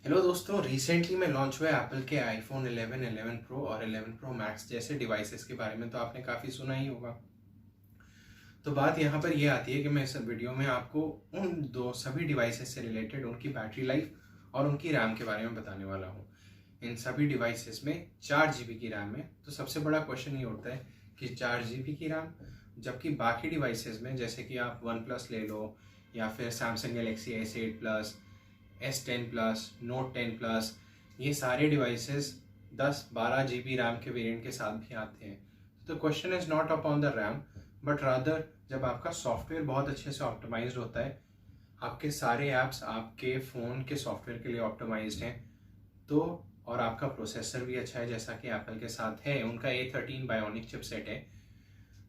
Hello दोस्तों, recently में launch हुए एप्पल के आईफोन 11, 11 प्रो और 11 प्रो मैक्स जैसे डिवाइसेस के बारे में तो आपने काफ़ी सुना ही होगा। तो बात यहाँ पर यह आती है कि मैं इस वीडियो में आपको उन दो सभी डिवाइसेस से रिलेटेड उनकी बैटरी लाइफ और उनकी रैम के बारे में बताने वाला हूँ। इन सभी डिवाइसेस में 4 GB की रैम है। तो सबसे बड़ा क्वेश्चन ये उठता है कि 4 GB की रैम, जबकि बाकी डिवाइसेस में जैसे कि आप वन प्लस ले लो या फिर Samsung Galaxy S8 plus, S10 plus, note 10 plus, ये सारे डिवाइसेस 10-12 GB रैम के वेरिएंट के साथ भी आते हैं। तो question is not upon the RAM but rather, जब आपका सॉफ्टवेयर बहुत अच्छे से ऑप्टिमाइज्ड होता है, आपके सारे ऐप्स आपके फ़ोन के सॉफ्टवेयर के लिए ऑप्टिमाइज्ड हैं, तो और आपका प्रोसेसर भी अच्छा है जैसा कि एप्पल के साथ है, उनका A13 बायोनिक चिपसेट है,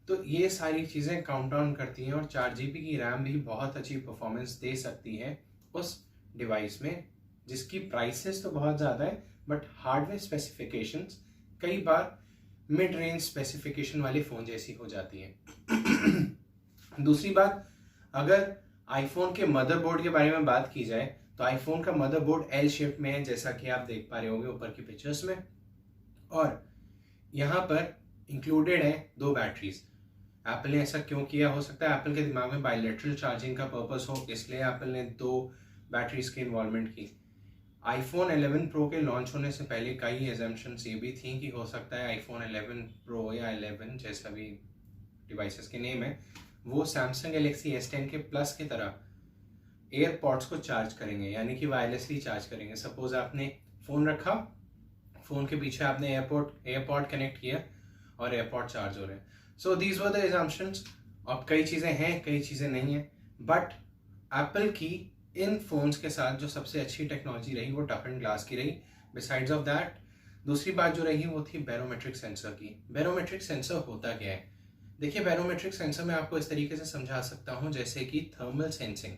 तो ये सारी चीज़ें काउंट डाउन करती हैं और 4 GB की रैम भी बहुत अच्छी परफॉर्मेंस दे सकती है उस डिवाइस में, जिसकी प्राइसेस तो बहुत ज़्यादा है बट हार्डवेयर स्पेसिफिकेशंस कई बार मिड रेंज स्पेसिफिकेशन वाले फ़ोन जैसी हो जाती हैं। दूसरी बात, अगर आईफोन के मदरबोर्ड के बारे में बात की जाए तो आईफोन का मदरबोर्ड एल शेप में है, जैसा कि आप देख पा रहे होंगे ऊपर की पिक्चर्स में, और यहाँ पर इंक्लूडेड है 2 बैटरीज। एप्पल ने ऐसा क्यों किया? हो सकता है एप्पल के दिमाग में बायलैटरल चार्जिंग का पर्पस हो, इसलिए एप्पल ने 2 बैटरीज की इन्वॉल्वमेंट की। आईफोन 11 प्रो के लॉन्च होने से पहले कई एजम्पशंस ये भी थी कि हो सकता है आईफोन 11 प्रो या 11 जैसा भी डिवाइसेस के नेम है, वो सैमसंग गैलेक्सी S10 के प्लस की तरह एयरपॉड्स को चार्ज करेंगे, यानी कि वायरलेसली चार्ज करेंगे। सपोज आपने फ़ोन रखा, फ़ोन के पीछे आपने एयरपॉड कनेक्ट किया और एयरपॉड चार्ज हो रहे हैं। So these were the assumptions. अब कई चीज़ें हैं, कई चीज़ें नहीं हैं, बट एप्पल की इन फोन्स के साथ जो सबसे अच्छी टेक्नोलॉजी रही वो टफ एंड ग्लास की रही। बिसाइड्स ऑफ दैट, दूसरी बात जो रही वो थी बैरोमेट्रिक सेंसर की। बैरोमेट्रिक सेंसर होता क्या है? देखिए, बैरोमेट्रिक सेंसर मैं आपको इस तरीके से समझा सकता हूँ जैसे कि थर्मल सेंसिंग।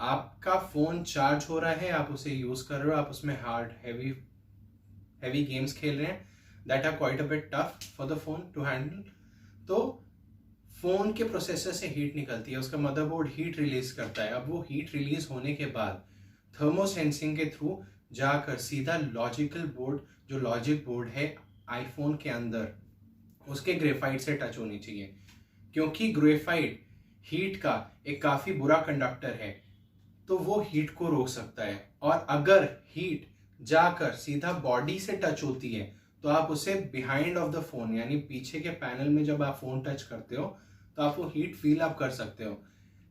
आपका फ़ोन चार्ज हो रहा है, आप उसे यूज़ कर रहे हो, आप उसमें हार्ड हैवी गेम्स खेल रहे हैं that are quite a bit tough for the phone to handle, तो फोन के प्रोसेसर से हीट निकलती है, उसका मदरबोर्ड हीट रिलीज करता है। अब वो हीट रिलीज होने के बाद थर्मोसेंसिंग के थ्रू जाकर सीधा लॉजिकल बोर्ड, जो लॉजिक बोर्ड है आईफोन के अंदर, उसके ग्रेफाइट से टच होनी चाहिए, क्योंकि ग्रेफाइट हीट का एक काफ़ी बुरा कंडक्टर है, तो वो हीट को रोक सकता है। और अगर हीट जाकर सीधा बॉडी से टच होती है तो आप उसे बिहाइंड ऑफ द फोन, यानी पीछे के पैनल में जब आप फोन टच करते हो तो आप वो हीट फील अप कर सकते हो।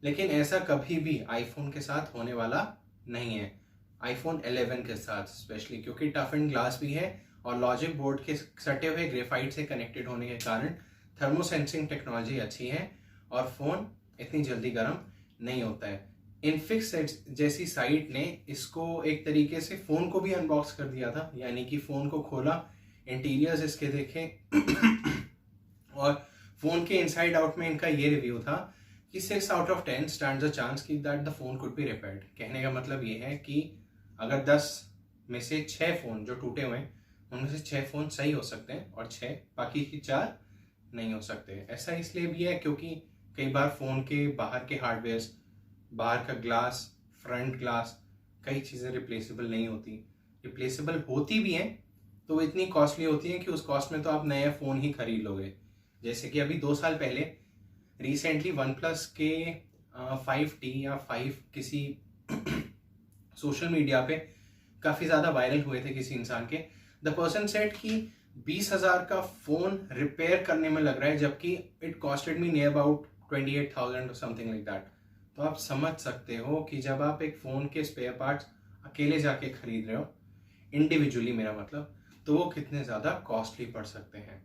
लेकिन ऐसा कभी भी आईफोन के साथ होने वाला नहीं है, आईफोन 11 के साथ स्पेशली, क्योंकि टफ एंड ग्लास भी है और लॉजिक बोर्ड के सटे हुए ग्रेफाइट से कनेक्टेड होने के कारण थर्मोसेंसिंग टेक्नोलॉजी अच्छी है और फ़ोन इतनी जल्दी गर्म नहीं होता है। इनफिक्स जैसी साइट ने इसको एक तरीके से फ़ोन को भी अनबॉक्स कर दिया था, यानी कि फ़ोन को खोला, इंटीरियर्स इसके देखे और फ़ोन के इनसाइड आउट में इनका ये रिव्यू था कि 6 out of 10 stands a chance कि that the phone could be repaired. कहने का मतलब ये है कि अगर 10 में से 6 फ़ोन जो टूटे हुए हैं उनमें से 6 फ़ोन सही हो सकते हैं और 6 बाकी की 4 नहीं हो सकते। ऐसा इसलिए भी है क्योंकि कई बार फ़ोन के बाहर के हार्डवेयर, बाहर का ग्लास, फ्रंट ग्लास, कई चीज़ें रिप्लेसेबल नहीं होती। रिप्लेसेबल होती भी हैं तो वो इतनी कॉस्टली होती हैं कि उस कॉस्ट में तो आप नया फ़ोन ही खरीद लोगे। जैसे कि अभी 2 साल पहले रिसेंटली वन प्लस के 5T या 5 किसी सोशल मीडिया पे काफ़ी ज़्यादा वायरल हुए थे किसी इंसान के। द पर्सन सेड कि 20,000 का फ़ोन रिपेयर करने में लग रहा है, जबकि it costed me near about 28,000 और समथिंग लाइक दैट। तो आप समझ सकते हो कि जब आप एक फ़ोन के स्पेयर पार्ट्स अकेले जाके खरीद रहे हो, इंडिविजुअली मेरा मतलब, तो वो कितने ज़्यादा कॉस्टली पड़ सकते हैं।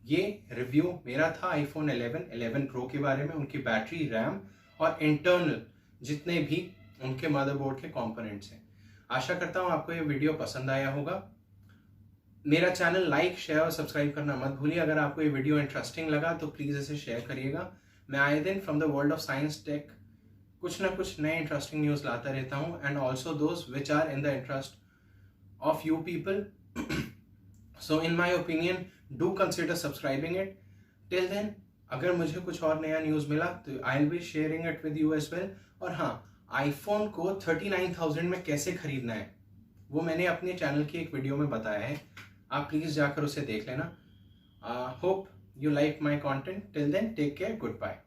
ये रिव्यू मेरा था आईफोन 11, 11 प्रो के बारे में, उनकी बैटरी, रैम और इंटरनल जितने भी उनके मदरबोर्ड के कंपोनेंट्स हैं। आशा करता हूँ आपको ये वीडियो पसंद आया होगा। मेरा चैनल लाइक, शेयर और सब्सक्राइब करना मत भूलिए। अगर आपको ये वीडियो इंटरेस्टिंग लगा तो प्लीज़ इसे शेयर करिएगा। मैं आए दिन from the world of science tech कुछ ना कुछ नए इंटरेस्टिंग न्यूज़ लाता रहता हूँ, and also those which are in the interest of you people. So in my opinion, do consider subscribing it. Till then, अगर मुझे कुछ और नया न्यूज़ मिला तो I'll be sharing it with you as well. और हाँ, आईफोन को 39,000 में कैसे खरीदना है वो मैंने अपने चैनल की एक वीडियो में बताया है, आप प्लीज़ जाकर उसे देख लेना। Hope you like my content. Till then take care, good bye.